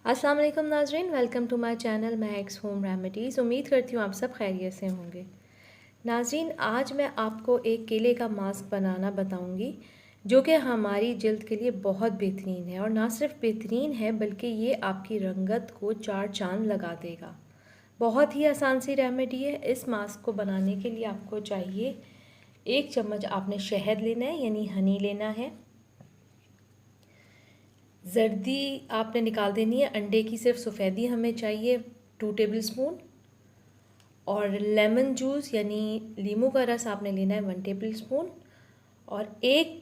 अस्सलाम वालेकुम नाज़रीन, welcome to my channel Mehak's home remedies. उम्मीद करती हूँ आप सब खैरियत से होंगे। नाज़रीन, आज मैं आपको एक केले का मास्क बनाना बताऊँगी जो कि हमारी जल्द के लिए बहुत बेहतरीन है। और ना सिर्फ बेहतरीन है बल्कि ये आपकी रंगत को चार चांद लगा देगा। बहुत ही आसान सी रेमेडी है। इस मास्क को बनाने के लिए आपको चाहिए 1 चम्मच आपने शहद लेना है, यानी हनी लेना है। जर्दी आपने निकाल देनी है। अंडे की सिर्फ सफ़ेदी हमें चाहिए 2 टेबलस्पून। और लेमन जूस यानी लीमू का रस आपने लेना है 1 टेबलस्पून। और 1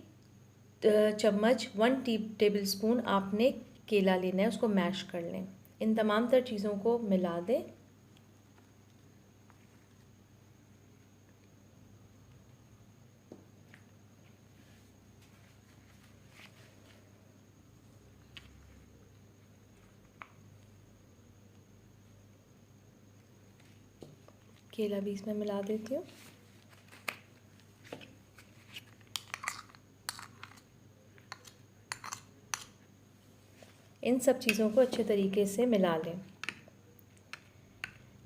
चम्मच 1 टेबलस्पून आपने केला लेना है, उसको मैश कर लें। इन तमाम तर चीज़ों को मिला दें। केला भी इसमें मिला देती हूँ। इन सब चीज़ों को अच्छे तरीके से मिला लें।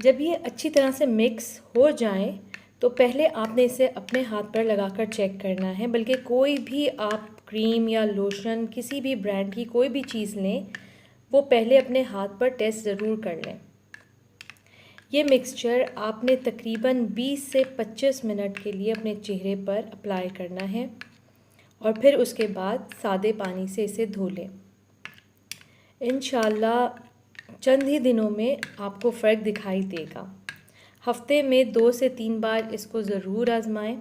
जब ये अच्छी तरह से मिक्स हो जाए तो पहले आपने इसे अपने हाथ पर लगाकर चेक करना है। बल्कि कोई भी आप क्रीम या लोशन किसी भी ब्रांड की कोई भी चीज़ लें, वो पहले अपने हाथ पर टेस्ट ज़रूर कर लें। ये मिक्सचर आपने तकरीबन 20 से 25 मिनट के लिए अपने चेहरे पर अप्लाई करना है और फिर उसके बाद सादे पानी से इसे धो लें। इंशाल्लाह चंद ही दिनों में आपको फ़र्क दिखाई देगा। हफ्ते में 2 से 3 बार इसको ज़रूर आजमाएं।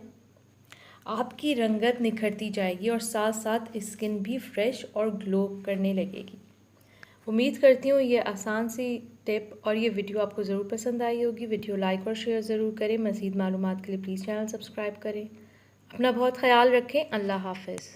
आपकी रंगत निखरती जाएगी और साथ साथ स्किन भी फ्रेश और ग्लो करने लगेगी। उम्मीद करती हूँ ये आसान सी टिप और ये वीडियो आपको ज़रूर पसंद आई होगी। वीडियो लाइक और शेयर ज़रूर करें। मज़ीद मालूमात के लिए प्लीज़ चैनल सब्सक्राइब करें। अपना बहुत ख्याल रखें। अल्लाह हाफ़िज़।